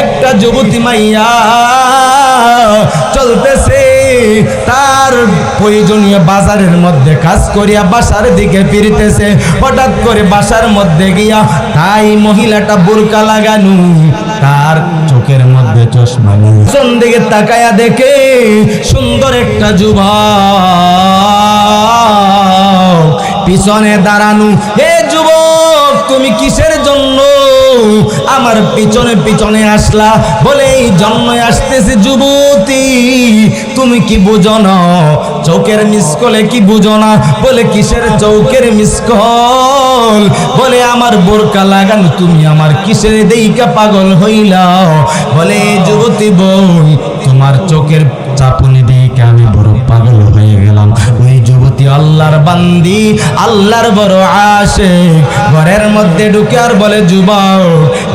একটা যুবতী মাইয়া চলতেছে, তার প্রয়োজনীয় বাজারের মধ্যে কাজ করিয়া বাসার দিকে ফিরতেছে। হঠাৎ করে বাসার মধ্যে গিয়া তাই মহিলাটা বোরকা লাগানো, তার চোখের মধ্যে চশমা নেই। কোন দিকে তাকায়া দেখে সুন্দর একটা যুবক পিছনে দাঁড়ানো। হে যুবক, তুমি কিসের জন্য আমার পিছনে পিছনে আসলা? বলে এই জন্যই আসতেছি যুবতী, তুমি কি বুঝো না? চোখের মিসকলে কি বুঝো না? বলে কিসের চোখের মিসকল? বলে আমার বোরকা লাগানো, তুমি আমার কিসের দেইকা পাগল হইলা? বলে যুবতী বোন, তোমার চোখের চাপুনি দেখে আমি বড় পাগল হয়ে গেলাম। ওই যুবতী আল্লাহর বান্দি, আল্লাহর বড় আশিক, ঘরের মধ্যে ঢুকে আর বলে যুবক,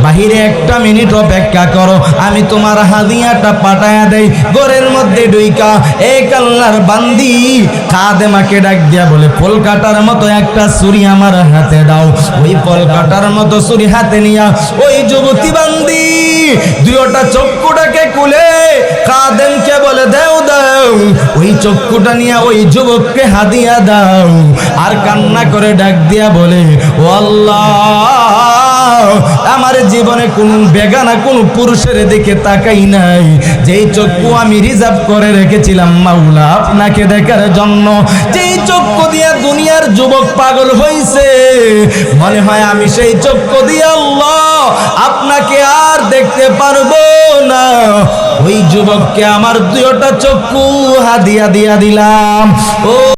বাহিরে একটা মিনিট অপেক্ষা করো, আমি তোমার হাদিয়াটা পাঠায়া দেই। ঘরের মধ্যে ঢুইকা এক আল্লাহর বান্দি খাদেমাকে ডাক দিয়া বলে, ফল কাটার মতো একটা ছুরি আমার হাতে দাও। ওই ফল কাটার মতো ছুরি হাতে নিয়া ওই যুবতী বান্দি দুইটা চক্ষুটাকে খুলে খাদেমকে বলে, দাও দাও। ওই চক্ষুটা নিয়ে ওই যুবককে হাদিয়া দাও। আর কান্না করে ডাক দিয়া বলে, ও আল্লাহ, আমার জীবনে কোন বেগানা কোন পুরুষের দিকে তাকাই নাই, যেই চক্ষু আমি রিজার্ভ করে রেখেছিলাম মাওলা আপনাকে দেখার জন্য। যেই চক্ষু দিয়া দুনিয়ার যুবক পাগল হইছে, মনে হয় আমি সেই চক্ষু দিয়ে আল্লাহ আপনাকে আর দেখতে পারবো না। ওই যুবককে আমার দুইটা চক্ষু হাদিয়া দিয়া দিলাম। ও